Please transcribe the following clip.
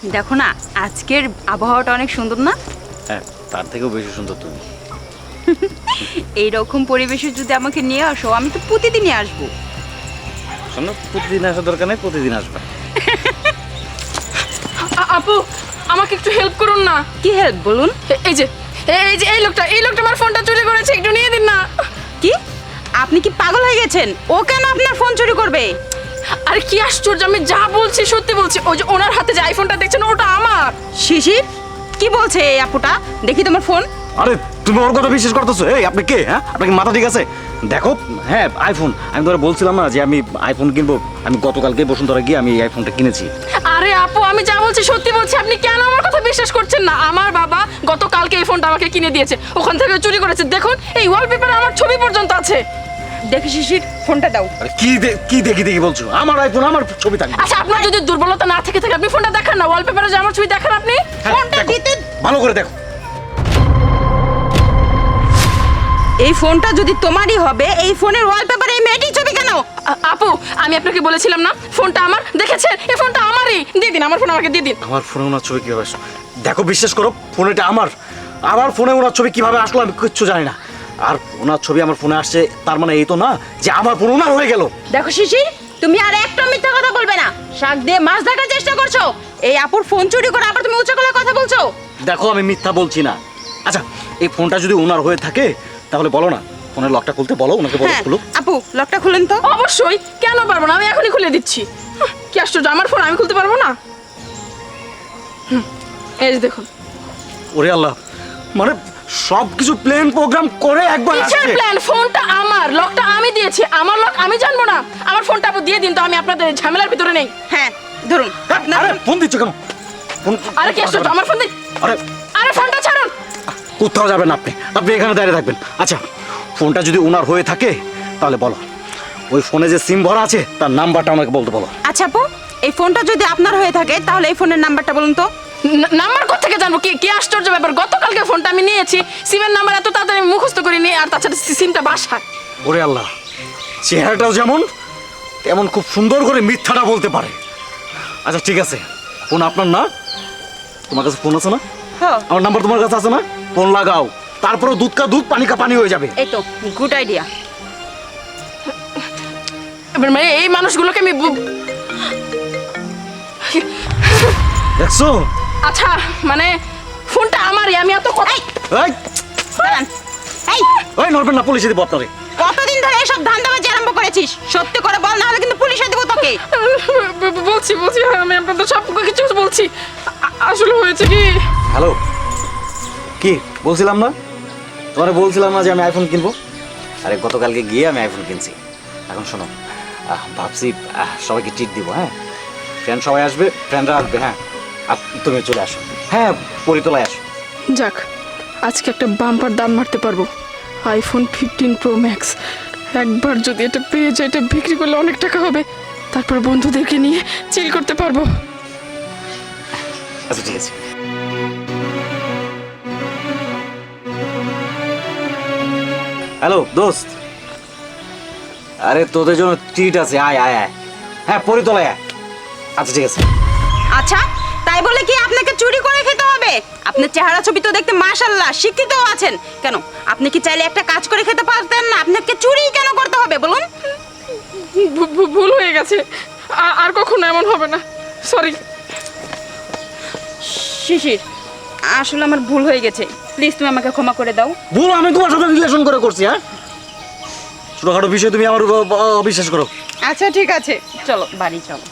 দেখো না আজকের আবহাওয়াটা অনেক সুন্দর না? হ্যাঁ, তার থেকেও বেশি সুন্দর তুমি। এইরকম পরিবেশে যদি আমাকে নিয়ে আসো আমি তো প্রতিদিনই আসবো। শোনো, প্রতিদিন আসার দরকার নেই, প্রতিদিন আসবে। আপু আমাকে একটু হেল্প করুন না। কি হেল্প বলুন? এই লোকটা আমার ফোনটা চুরি করেছে, একটু নিয়ে দিন না। কি আপনি কি পাগল হয়ে গেছেন? ও কেন আপনার ফোন চুরি করবে? আরে কি আশ্চর্য, আমি যা বলছি সত্যি বলছি। ওই যে ওনার হাতে যে আইফোনটা দেখছেন ওটা আমার। শিশির কি বলছে এই আপুটা? দেখি তোমার ফোন। আরে তুমি ওর কথা বিশ্বাস করতেছো? এই আপনি কে? হ্যাঁ, আপনার কি মাথা ঠিক আছে? দেখো, হ্যাঁ আইফোন, আমি তোরা বলছিলাম না যে আমি আইফোন কিনবো। আমি গতকালকে বসুন্ধরা গিয়ে আমি এই আইফোনটা কিনেছি। আরে আপু আমি যা বলছি সত্যি বলছি, আপনি কেন আমার কথা বিশ্বাস করছেন না? আমার বাবা গতকালকে এই ফোনটা আমাকে কিনে দিয়েছে, ওখান থেকে চুরি করেছে। দেখুন এই ওয়ালপেপারে আমার ছবি পর্যন্ত আছে। দেখি শিশির ফোনটা দাও। আরে কি দেখি বলছো? আমার আইফোন, আমার ছবি থাকবে। আচ্ছা আপনার যদি দুর্বলতা না থেকে আপনি ফোনটা দেখান না, ওয়ালপেপারে যে আমার ছবি দেখান আপনি। ফোনটা দেখো, দিতে ভালো করে দেখো। এই ফোনটা যদি তোমারই হবে, এই ফোনের ওয়ালপেপারে এই মেয়েটির ছবি কেন? আপু আমি আপনাকে বলেছিলাম না ফোনটা আমার, দেখেছেন এই ফোনটা আমারই। দিয়ে দিন আমার ফোন, আমাকে দিয়ে দিন। আমার ফোনে ওনার ছবি কিভাবে আসলো? দেখো, বিশ্বাস করো, ফোনটা আমার ফোনে ওনার ছবি কিভাবে আসলো আমি কিচ্ছু জানি না। আর ওনার ছবি আমার ফোনে আসছে, তার মানে এই তো না যে আমার ফোন ওনার হয়ে গেল। দেখো শিশির, তুমি আর একটা মিথ্যা কথা বলবে না। শাক দিয়ে মাছ ধরার চেষ্টা করছো। এই আপুর ফোন চুরি করে আবার তুমি উচ্চ গলায় কথা বলছো। দেখো, আমি মিথ্যা বলছি না। আচ্ছা, এই ফোনটা যদি ওনার হয়ে থাকে তাহলে বলো না, ফোনের লকটা খুলতে বলো ওনাকে, বলো হ্যাঁ খুলো। আপু লকটা খুলেন তো। অবশ্যই, কেন পারবো না, আমি এখনই খুলে দিচ্ছি। কি আশ্চর্য, আমার ফোন আমি খুলতে পারবো না? এই যে দেখুন। ওরে আল্লাহ, মানে সবকিছু প্ল্যান প্রোগ্রাম করে একবার কিসের আসছে। প্ল্যান? ফোনটা আমার, লকটা আমি দিয়েছি। আমার লক আমি জানবো না? আমার ফোনটা আপু দিয়ে দিন তো, আমি আপনাদের ঝামেলার ভিতরে নেই। হ্যাঁ ধরুন। আরে ফোন দিচ্ছ কেন? ফোন আরে কি আশ্চর্য, আমার ফোন দিন। আরে আরে ফোনটা ছাড়ুন। কোথাও যাবেন আপনি, আপনি এখানে দাঁড়িয়ে থাকবেন। আচ্ছা, ফোনটা যদি ওনার হয়ে থাকে তাহলে বলো, ওই ফোনে যে সিম ভরা আছে তার নাম্বারটা আমাকে বলতে বলো। আচ্ছা আপু, এই ফোনটা যদি আপনার হয়ে থাকে তাহলে এই ফোনের নাম্বারটা বলুন তো। নাম্বার কোথেকে জানবো? কি কি আশ্চর্য ব্যাপার, গতকালকে ফোনটা আমি নিয়েছি, সিমের নাম্বার এত তাড়াতাড়ি আমি মুখস্থ করিনি। আর তাছাড়া সিমটা বাসায়। ওরে আল্লাহ, চেহারাটাও যেমন তেমন খুব সুন্দর করে মিথ্যাটা বলতে পারে। আচ্ছা ঠিক আছে, ফোন আপনার না? তোমার কাছে ফোন আছে না? হ্যাঁ আমার নাম্বার তোমার কাছে আছে না? ফোন লাগাও, তারপরে দুধ কা দুধ, পানি কা পানি হয়ে যাবে। এই তো গুড আইডিয়া। এবার মানে এই মানুষগুলোকে আমি দেখছো? আচ্ছা মানে ফোনটা আমারই, আমি এত কথা। এই দাঁড়ান। এই ওই নড়বেন না, পুলিশে দিব আপনারে। কতদিন ধরে এসব ধান্দাবাজি আরম্ভ করেছিস? সত্যি করে বল, না হলে কিন্তু পুলিশে দেবো তোকে। বলছি আমি আপনাদের সব কিছু বলছি। আসলে হয়েছে কি, হ্যালো, কি বলছিলাম না তোমারে? বলছিলাম না যে আমি আইফোন কিনবো? আরে গতকালকে গিয়ে আমি আইফোন কিনছি। এখন শোনো, ভাবছি সবাইকে ট্রিট দিব। হ্যাঁ, ফ্রেন্ড সবাই আসবে, ফ্রেন্ডরা আসবে। হ্যাঁ, আর তুমি চলে আসো। হ্যাঁ, পরিতলায় আসো। যাক আজকে একটা বাম্পার দাম মারতে পারবো। IPhone 15 pro max. একবার যদি এটা পেয়ে যায়, এটা বিক্রি করলে অনেক টাকা হবে। তারপর বন্ধুদেরকে নিয়ে চিল করতে পারবো। আচ্ছা ঠিক আছে। হ্যালো দোস্ত, আরে তোদের জন্য ট্রিট আছে, আয় আয় আয়। হ্যাঁ, পরিতলায় আয়। আচ্ছা ঠিক আছে। আচ্ছা তাই বলে কি আপনাকে চুরি করে খেতে হবে? আপনার চেহারা ছবি তো দেখতে মাশাআল্লাহ শিক্ষিতও আছেন। কেন আপনি কি চাইলে একটা কাজ করে খেতে পারতেন না? আপনাকে চুরি কেন করতে হবে বলুন? ভুল হয়ে গেছে, আর কখনো এমন হবে না। সরি শিশির, আসলে আমার ভুল হয়ে গেছে, প্লিজ তুমি আমাকে ক্ষমা করে দাও। ভুল আমি তোমার সাথে রিলেশন করে করছি? হ্যাঁ, ছোটখাটো বিষয় তুমি আমার অবিশ্বাস করো। আচ্ছা ঠিক আছে, চলো বাড়ি চলো।